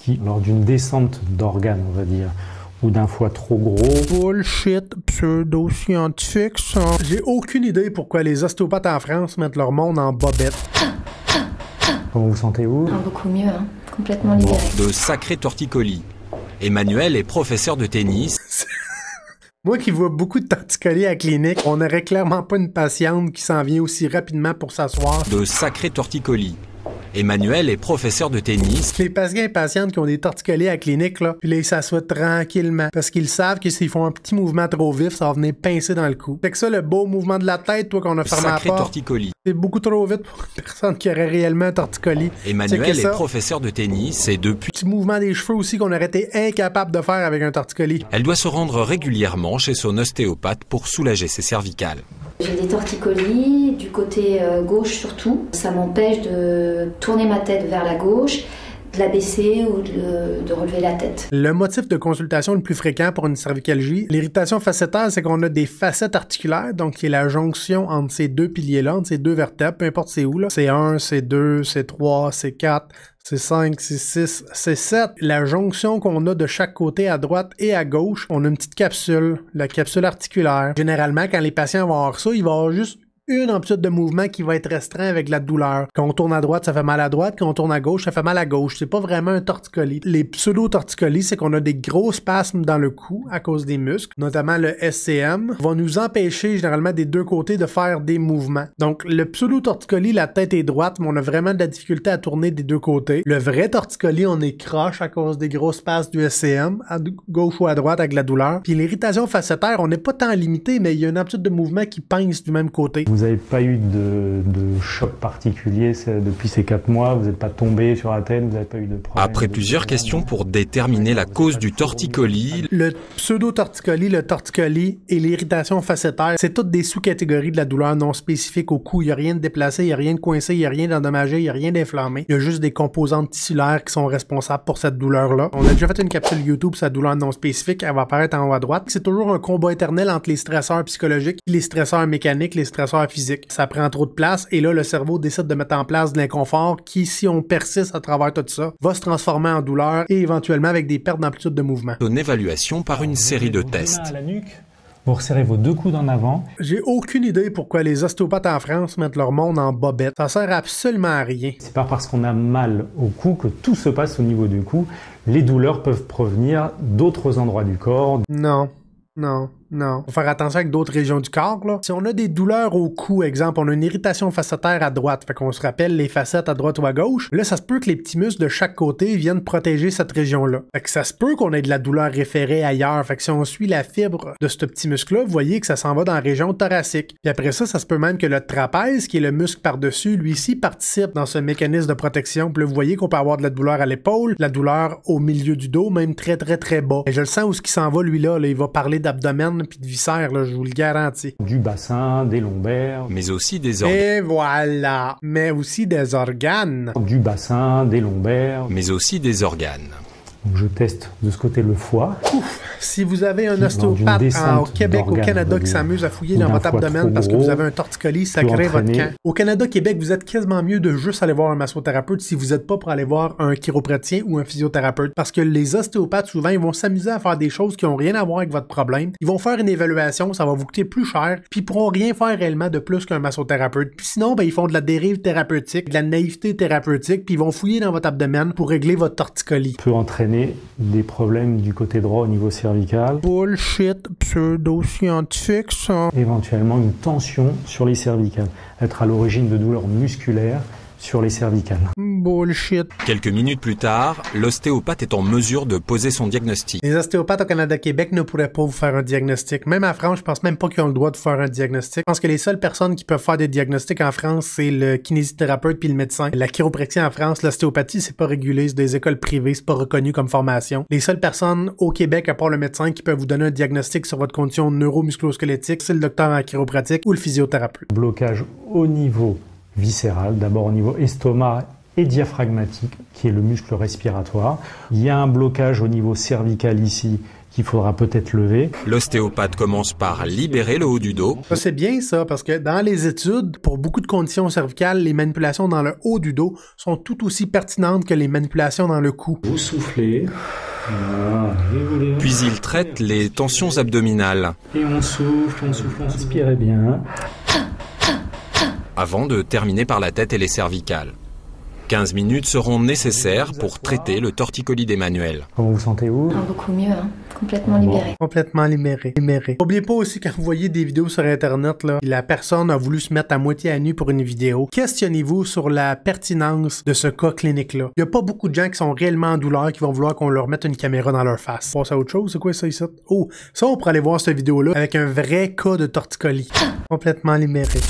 qui, lors d'une descente d'organes, on va dire, ou d'un foie trop gros. Bullshit pseudo-scientifique, ça. J'ai aucune idée pourquoi les ostéopathes en France mettent leur monde en bobette. Comment vous sentez-vous? Beaucoup mieux, hein. Complètement libéré. De sacrés torticolis. Emmanuel est professeur de tennis. Moi qui vois beaucoup de torticolis à la clinique, on n'aurait clairement pas une patiente qui s'en vient aussi rapidement pour s'asseoir. De sacrés torticolis. Emmanuel est professeur de tennis. Les patients et patientes qui ont des torticolis à la clinique, là, puis là, ils s'assoient tranquillement. Parce qu'ils savent que s'ils font un petit mouvement trop vif, ça va venir pincer dans le cou. Fait que ça, le beau mouvement de la tête, toi, qu'on a fermé la Sacré porte, torticolis. c'est beaucoup trop vite pour une personne qui aurait réellement un torticolis. Emmanuel est professeur de tennis et depuis... Petit mouvement des cheveux aussi qu'on aurait été incapable de faire avec un torticolis. Elle doit se rendre régulièrement chez son ostéopathe pour soulager ses cervicales. J'ai des torticolis, du côté gauche surtout. Ça m'empêche de tourner ma tête vers la gauche, de la baisser ou de relever la tête. Le motif de consultation le plus fréquent pour une cervicalgie, l'irritation facétaire, c'est qu'on a des facettes articulaires, donc qui est la jonction entre ces deux piliers-là, entre ces deux vertèbres, peu importe c'est où, là. C'est 1, c'est 2, c'est 3, c'est 4... C'est 5, c'est 6, c'est 7. La jonction qu'on a de chaque côté à droite et à gauche, on a une petite capsule, la capsule articulaire. Généralement, quand les patients vont avoir ça, il va avoir juste une amplitude de mouvement qui va être restreint avec la douleur. Quand on tourne à droite, ça fait mal à droite. Quand on tourne à gauche, ça fait mal à gauche. C'est pas vraiment un torticolis. Les pseudo-torticolis, c'est qu'on a des gros spasmes dans le cou à cause des muscles, notamment le SCM, va nous empêcher généralement des deux côtés de faire des mouvements. Donc, le pseudo-torticolis, la tête est droite, mais on a vraiment de la difficulté à tourner des deux côtés. Le vrai torticolis, on est croche à cause des gros spasmes du SCM, à gauche ou à droite avec la douleur. Puis l'irritation facétaire, on n'est pas tant limité, mais il y a une amplitude de mouvement qui pince du même côté. Vous n'avez pas eu de choc particulier depuis ces 4 mois? Vous n'êtes pas tombé sur la tête? Vous n'avez pas eu de problème? Après plusieurs questions pour déterminer la cause du torticolis, le pseudo-torticolis, le torticolis et l'irritation facétaire, c'est toutes des sous-catégories de la douleur non spécifique au cou. Il n'y a rien de déplacé, il n'y a rien de coincé, il n'y a rien d'endommagé, il n'y a rien d'inflammé. Il y a juste des composantes tissulaires qui sont responsables pour cette douleur-là. On a déjà fait une capsule YouTube sur la douleur non spécifique, elle va apparaître en haut à droite. C'est toujours un combat éternel entre les stresseurs psychologiques, les stresseurs mécaniques, les stresseurs physiques. Ça prend trop de place et là, le cerveau décide de mettre en place de l'inconfort qui, si on persiste à travers tout ça, va se transformer en douleur et éventuellement avec des pertes d'amplitude de mouvement. Une évaluation par une série de tests. À la nuque. Vous resserrez vos deux coudes en avant. J'ai aucune idée pourquoi les ostéopathes en France mettent leur monde en bobette. Ça sert absolument à rien. C'est pas parce qu'on a mal au cou que tout se passe au niveau du cou. Les douleurs peuvent provenir d'autres endroits du corps. Non. Faut faire attention avec d'autres régions du corps, là. Si on a des douleurs au cou, exemple, on a une irritation facétaire à droite, fait qu'on se rappelle les facettes à droite ou à gauche, là, ça se peut que les petits muscles de chaque côté viennent protéger cette région-là. Fait que ça se peut qu'on ait de la douleur référée ailleurs. Fait que si on suit la fibre de ce petit muscle-là, vous voyez que ça s'en va dans la région thoracique. Puis après ça se peut même que le trapèze, qui est le muscle par-dessus, lui ici participe dans ce mécanisme de protection. Puis là, vous voyez qu'on peut avoir de la douleur à l'épaule, de la douleur au milieu du dos, même très très très bas. Et je le sens où ce qui s'en va, lui là, il va parler d'abdomen puis de viscères, là, je vous le garantis. Du bassin, des lombaires. Mais aussi des organes. Et voilà. Mais aussi des organes. Du bassin, des lombaires. Mais aussi des organes. Donc je teste de ce côté le foie. Ouf. Si vous avez un ostéopathe au Québec, au Canada, qui s'amuse à fouiller dans votre abdomen parce que vous avez un torticolis, ça crée votre camp. Au Canada, Québec, vous êtes quasiment mieux de juste aller voir un massothérapeute si vous n'êtes pas pour aller voir un chiropratien ou un physiothérapeute. Parce que les ostéopathes, souvent, ils vont s'amuser à faire des choses qui n'ont rien à voir avec votre problème. Ils vont faire une évaluation, ça va vous coûter plus cher, puis ils pourront rien faire réellement de plus qu'un massothérapeute. Puis sinon, ils font de la dérive thérapeutique, de la naïveté thérapeutique, puis ils vont fouiller dans votre abdomen pour régler votre torticolis. Peut entraîner des problèmes du côté droit au niveau cervical. Bullshit pseudo-scientifique, ça. Éventuellement une tension sur les cervicales. Être à l'origine de douleurs musculaires sur les cervicales. Bullshit. Quelques minutes plus tard, l'ostéopathe est en mesure de poser son diagnostic. Les ostéopathes au Canada-Québec ne pourraient pas vous faire un diagnostic. Même en France, je pense même pas qu'ils ont le droit de faire un diagnostic. Je pense que les seules personnes qui peuvent faire des diagnostics en France, c'est le kinésithérapeute puis le médecin. La chiropratie en France, l'ostéopathie, c'est pas régulé, c'est des écoles privées, c'est pas reconnu comme formation. Les seules personnes au Québec, à part le médecin, qui peuvent vous donner un diagnostic sur votre condition neuromusculo-squelettique, c'est le docteur en chiropratique ou le physiothérapeute. Blocage au niveau viscéral, d'abord au niveau estomac et diaphragmatique, qui est le muscle respiratoire. Il y a un blocage au niveau cervical ici, qu'il faudra peut-être lever. L'ostéopathe commence par libérer le haut du dos. Ça, c'est bien ça, parce que dans les études, pour beaucoup de conditions cervicales, les manipulations dans le haut du dos sont tout aussi pertinentes que les manipulations dans le cou. Vous soufflez. Voilà. Puis il traite les tensions abdominales. Et on souffle, inspirez bien. Avant de terminer par la tête et les cervicales. 15 minutes seront nécessaires pour traiter le torticolis d'Emmanuel. Comment vous sentez-vous? Beaucoup mieux, hein. Complètement libéré. Complètement libéré. N'oubliez pas aussi, quand vous voyez des vidéos sur Internet, là, la personne a voulu se mettre à moitié à nu pour une vidéo, questionnez-vous sur la pertinence de ce cas clinique-là. Il n'y a pas beaucoup de gens qui sont réellement en douleur qui vont vouloir qu'on leur mette une caméra dans leur face. On passe à autre chose, c'est quoi ça ici? Oh, ça on pourrait aller voir cette vidéo-là avec un vrai cas de torticolis. Complètement libéré.